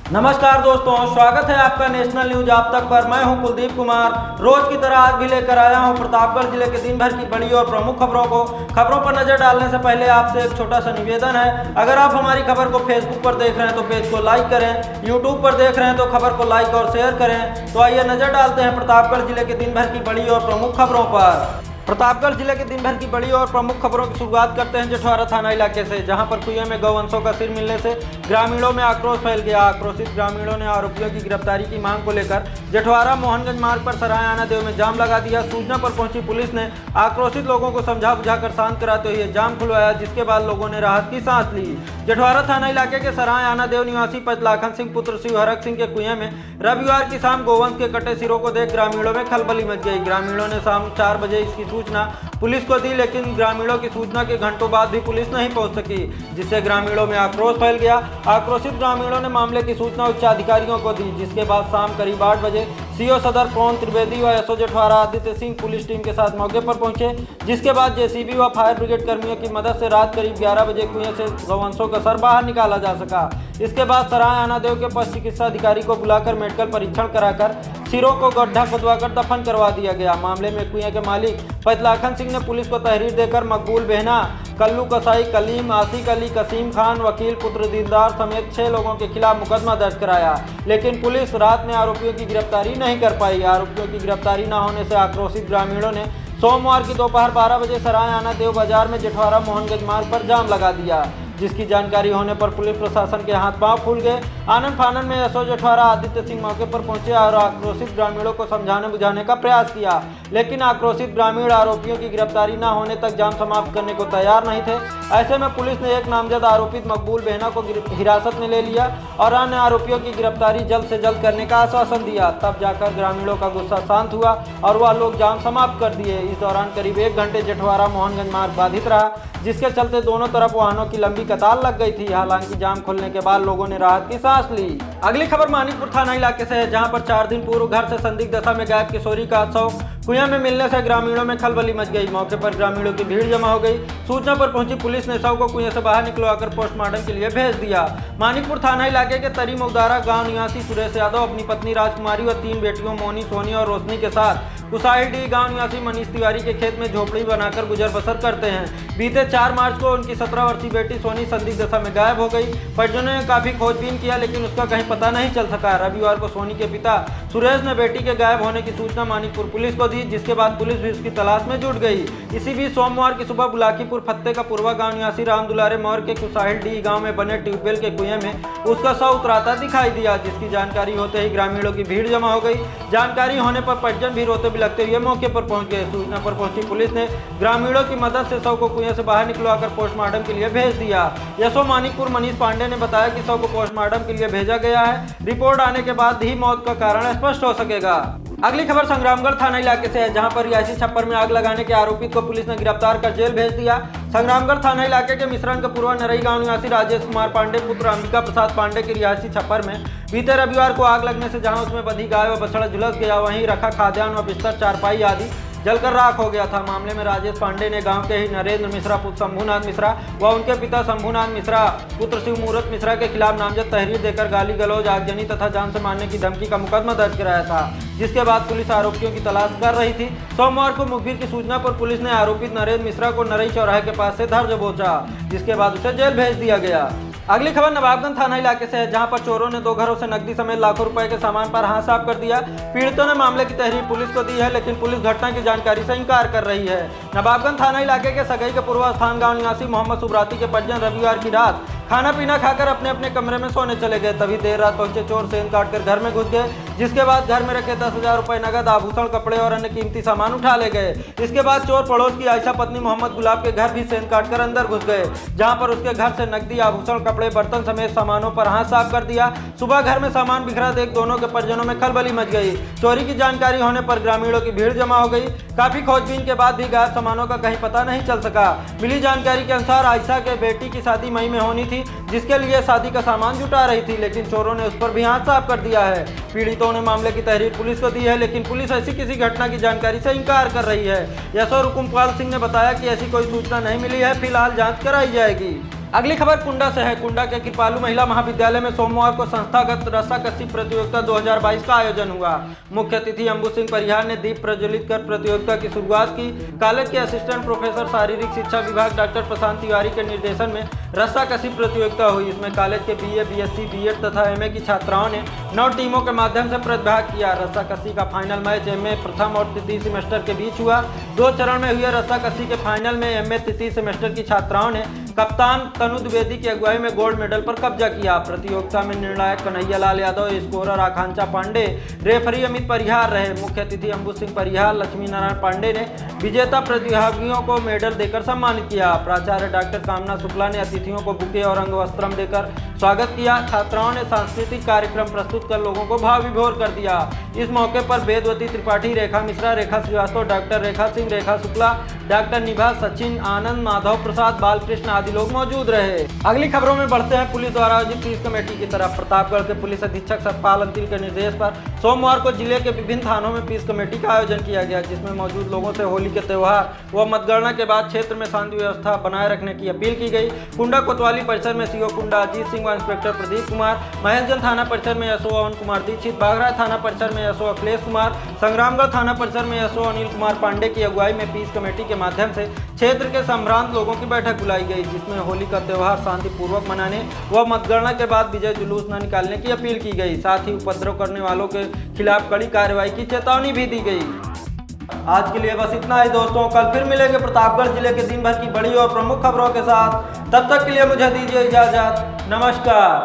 नमस्कार दोस्तों, स्वागत है आपका नेशनल न्यूज आप तक पर। मैं हूं कुलदीप कुमार। रोज की तरह आज भी लेकर आया हूं प्रतापगढ़ जिले के दिन भर की बड़ी और प्रमुख खबरों पर नजर डालने से पहले आपसे एक छोटा सा निवेदन है। अगर आप हमारी खबर को फेसबुक पर देख रहे हैं तो पेज को लाइक करें, यूट्यूब पर देख रहे हैं तो खबर को लाइक और शेयर करें। तो आइए नजर डालते हैं प्रतापगढ़ जिले के दिन भर की बड़ी और प्रमुख खबरों पर। प्रतापगढ़ जिले के दिन भर की बड़ी और प्रमुख खबरों की शुरुआत करते हैं जेठवारा थाना इलाके से, जहां पर कुएं में गौवंशों का सिर मिलने से ग्रामीणों में आक्रोश फैल गया। आक्रोशित ग्रामीणों ने आरोपियों की गिरफ्तारी की मांग को लेकर जेठवारा मोहनगंज मार्ग पर सराय आना देव में जाम लगा दिया। सूचना पर पहुंची पुलिस ने आक्रोशित लोगों को समझा बुझाकर शांत कराते हुए जाम खुलवाया, जिसके बाद लोगों ने राहत की सांस ली। जेठवारा थाना इलाके के सराय आना देव निवासी पचलाखन सिंह पुत्र शिवहरक सिंह के कुएं में रविवार की शाम गौवंश के कटे सिरों को देख ग्रामीणों में खलबली मच गई। ग्रामीणों ने शाम 4 बजे इसकी सूचना पुलिस को दी, लेकिन ग्रामीणों की सूचना के घंटों बाद भी पुलिस नहीं पहुंच सकी, जिससे ग्रामीणों में आक्रोश फैल गया। आक्रोशित ग्रामीणों ने मामले की सूचना उच्च अधिकारियों को दी, जिसके बाद शाम करीब 8 बजे सीओ सदर पवन त्रिवेदी व SO Jethwara Aditya Singh police team के साथ मौके पर पहुंचे, जिसके बाद जेसीबी व फायर ब्रिगेड कर्मियों की मदद से रात करीब 11 बजे कुएं से गौवंशों का सर बाहर निकाला जा सका। इसके बाद सराय आना देव के पशु चिकित्सा अधिकारी को बुलाकर मेडिकल परीक्षण कराकर सिरों को गड्ढा खुदवाकर दफन करवा दिया गया। मामले में कुएं के मालिक पचलाखन सिंह ने पुलिस को तहरीर देकर मकबूल बेहना, कल्लू कसाई, कलीम, आसिक अली, कसीम खान, वकील पुत्र दीनदार समेत 6 लोगों के खिलाफ मुकदमा दर्ज कराया, लेकिन पुलिस रात में आरोपियों की गिरफ्तारी नहीं कर पाई। आरोपियों की गिरफ्तारी न होने से आक्रोशित ग्रामीणों ने सोमवार की दोपहर 12 बजे सराय आना देव बाजार में जेठवारा मोहनगंज मार्ग पर जाम लगा दिया, जिसकी जानकारी होने पर पुलिस प्रशासन के हाथ पांव फूल गए। आनन फानन में एसओ जेठवारा आदित्य सिंह मौके पर पहुंचे और आक्रोशित ग्रामीणों को समझाने बुझाने का प्रयास किया, लेकिन आक्रोशित ग्रामीण आरोपियों की गिरफ्तारी न होने तक जाम समाप्त करने को तैयार नहीं थे। ऐसे में पुलिस ने एक नामजद आरोपित मकबूल बेहना को हिरासत में ले लिया और अन्य आरोपियों की गिरफ्तारी जल्द से जल्द करने का आश्वासन दिया। तब जाकर ग्रामीणों का गुस्सा शांत हुआ और वह लोग जाम समाप्त कर दिए। इस दौरान करीब 1 घंटे जेठवारा मोहनगंज मार्ग बाधित रहा, जिसके चलते दोनों तरफ वाहनों की लंबी कतार लग गई थी। हालांकि जाम खुलने के बाद लोगों ने राहत की सांस ली। अगली खबर मानिकपुर थाना इलाके से है, जहां पर 4 दिन पूर्व घर से संदिग्ध दशा में गायब किशोरी का शव कुएं में मिलने से ग्रामीणों में खलबली मच गई। मौके पर ग्रामीणों की भीड़ जमा हो गई। सूचना पर पहुंची पुलिस ने शव को कुएं से बाहर निकलवाकर पोस्टमार्टम के लिए भेज दिया। मानिकपुर थाना इलाके के तरी मौदारा गांव निवासी सुरेश यादव अपनी पत्नी राजकुमारी व 3 बेटियों मोनी, सोनी और रोशनी के साथ कुसाईडीह गांव निवासी मनीष तिवारी के खेत में झोपड़ी बनाकर गुजर बसर करते हैं। बीते 4 मार्च को उनकी 17 वर्षीय बेटी सोनी संदिग्ध दशा में गायब हो गई। परिजनों ने काफी खोजबीन किया, लेकिन उसका कहीं पता नहीं चल सका। रविवार को सोनी के पिता सुरेश ने बेटी के गायब होने की सूचना मानिकपुर पुलिस को दी, जिसके बाद पुलिस भी उसकी तलाश में जुट गई। इसी बीच सोमवार की सुबह बुलाकीपुर फत्ते का पूर्वा गांव निवासी राम दुलारे मौर्य के कुसाईडीह गांव में बने ट्यूबवेल के कुएं में उसका शव उतराता दिखाई दिया, जिसकी जानकारी होते ही ग्रामीणों की भीड़ जमा हो गई। जानकारी होने पर परिजन भी रोते बिलखते हुए मौके पर पहुंच गए। सूचना पर पहुंची पुलिस ने ग्रामीणों की मदद से शव को कुएं से बाहर निकलवाकर पोस्टमार्टम के लिए भेज दिया। एसओ मानिकपुर मनीष पांडे ने बताया कि शव को पोस्टमार्टम के लिए भेजा गया है। रिपोर्ट आने के बाद ही मौत का कारण स्पष्ट हो सकेगा। अगली खबर संग्रामगढ़ थाना इलाके से है, जहां पर रिहायशी छप्पर में आग लगाने के आरोपित को पुलिस ने गिरफ्तार कर जेल भेज दिया। संग्रामगढ़ थाना इलाके के मिश्रण के पूर्वा नरई गांव निवासी राजेश कुमार पांडे पुत्र अंबिका प्रसाद पांडे की रिहायशी छप्पर में बीते रविवार को आग लगने से जहां उसमें बंधी गाय व बछड़ा झुलस गया, वहीं रखा खाद्यान्न व बिस्तर, चारपाई आदि जलकर राख हो गया था। मामले में राजेश पांडे ने गांव के ही नरेंद्र मिश्रा पुत्र शंभुनाथ मिश्रा व उनके पिता शंभुनाथ मिश्रा पुत्र शिव मूर्त मिश्रा के खिलाफ नामजद तहरीर देकर गाली गलौज, आगजनी तथा जान से मारने की धमकी का मुकदमा दर्ज कराया था, जिसके बाद पुलिस आरोपियों की तलाश कर रही थी। सोमवार को मुखबिर की सूचना पर पुलिस ने आरोपित नरेंद्र मिश्रा को नरई चौराहे के पास से धर दबोचा, जिसके बाद उसे जेल भेज दिया गया। अगली खबर नवाबगंज थाना इलाके से है, जहां पर चोरों ने 2 घरों से नकदी समेत लाखों रुपए के सामान पर हाथ साफ कर दिया। पीड़ितों ने मामले की तहरीर पुलिस को दी है, लेकिन पुलिस घटना की जानकारी से इंकार कर रही है। नवाबगंज थाना इलाके के सगई के पूर्वा स्थान गांव निवासी मोहम्मद सुब्राती के परिजन रविवार की रात खाना पीना खाकर अपने अपने कमरे में सोने चले गए। तभी देर रात पहुंचे चोर सेंध काटकर घर में घुस गए, जिसके बाद घर में रखे 10,000 रुपए नगद, आभूषण, कपड़े और अन्य कीमती सामान उठा ले गए। इसके बाद चोर पड़ोस की आयशा पत्नी मोहम्मद गुलाब के घर भी सेंध काटकर अंदर घुस गए, जहां पर उसके घर से नकदी, आभूषण, कपड़े, बर्तन समेत सामानों पर हाथ साफ कर दिया। सुबह घर में सामान बिखरा देख दोनों के परिजनों में खलबली मच गई। चोरी की जानकारी होने पर ग्रामीणों की भीड़ जमा हो गई। काफी खोजबीन के बाद भी गायब सामानों का कहीं पता नहीं चल सका। मिली जानकारी के अनुसार आयशा के बेटी की शादी मई में होनी थी, जिसके लिए शादी का सामान जुटा रही थी, लेकिन चोरों ने उस पर भी हाथ साफ कर दिया है। पीड़ितों ने मामले की तहरीर पुलिस को दी है, लेकिन पुलिस ऐसी किसी घटना की जानकारी से इंकार कर रही है। एसओ रुकुमपाल सिंह ने बताया कि ऐसी कोई सूचना नहीं मिली है, फिलहाल जांच कराई जाएगी। अगली खबर कुंडा से है। कुंडा के कृपालू महिला महाविद्यालय में सोमवार को संस्थागत रस्साकसी प्रतियोगिता 2022 का आयोजन हुआ। मुख्य अतिथि अंबु सिंह परिहार ने दीप प्रज्वलित कर प्रतियोगिता की शुरुआत की। कॉलेज के असिस्टेंट प्रोफेसर शारीरिक शिक्षा विभाग डॉक्टर प्रशांत तिवारी के निर्देशन में रस्साकसी प्रतियोगिता हुई। इसमें कॉलेज के BA, BSc, B.Ed तथा MA की छात्राओं ने 9 टीमों के माध्यम से प्रतिभाग किया। रस्साकसी का फाइनल मैच MA प्रथम और तृतीय सेमेस्टर के बीच हुआ। 2 चरण में हुए रस्साकसी के फाइनल में MA तृतीय सेमेस्टर की छात्राओं ने कप्तान तनु द्विवेदी की अगुवाई में गोल्ड मेडल पर कब्जा किया। प्रतियोगिता में निर्णायक कन्हैया लाल यादव, स्कोरर आकांक्षा पांडे, रेफरी अमित परिहार रहे। मुख्य अतिथि अंबु सिंह परिहार, लक्ष्मी नारायण पांडे ने विजेता प्रतिभागियों को मेडल देकर सम्मानित किया। प्राचार्य डॉक्टर कामना शुक्ला ने अतिथियों को बुके और अंगवस्त्रम देकर स्वागत किया। छात्राओं ने सांस्कृतिक कार्यक्रम प्रस्तुत कर लोगों को भाव विभोर कर दिया। इस मौके पर वेदवती त्रिपाठी, रेखा मिश्रा, रेखा श्रीवास्तव, डॉक्टर रेखा सिंह, रेखा शुक्ला, डॉक्टर निभा, सचिन, आनंद, माधव प्रसाद, बालकृष्ण आदि लोग मौजूद रहे। अगली खबरों में बढ़ते हैं पुलिस द्वारा आयोजित पीस कमेटी की तरफ। प्रतापगढ़ के पुलिस अधीक्षक सतपाल अंतिल के निर्देश पर सोमवार को जिले के विभिन्न थानों में पीस कमेटी का आयोजन किया गया, जिसमें मौजूद लोगों से होली के त्योहार व मतगणना के बाद क्षेत्र में शांति व्यवस्था बनाए रखने की अपील की गई। कुंडा कोतवाली परिसर में सीओ कुंडा अजीत सिंह व इंस्पेक्टर प्रदीप कुमार, महेशगंज थाना परिसर में SO अवन कुमार दीक्षित, बाघरा थाना परिसर में SO अखिलेश कुमार, संग्रामगढ़ थाना परिसर में SO अनिल कुमार पांडे की अगुवाई में पीस कमेटी के माध्यम से क्षेत्र के संभ्रांत लोगों की बैठक बुलाई गई, जिसमें होली का त्योहार शांतिपूर्वक मनाने व मतगणना के बाद विजय जुलूस न निकालने की अपील की गई। साथ ही उपद्रव करने वालों के खिलाफ कड़ी कार्रवाई की चेतावनी भी दी गई। आज के लिए बस इतना ही दोस्तों। कल फिर मिलेंगे प्रतापगढ़ जिले के दिन भर की बड़ी और प्रमुख खबरों के साथ। तब तक के लिए मुझे दीजिए इजाजत। नमस्कार।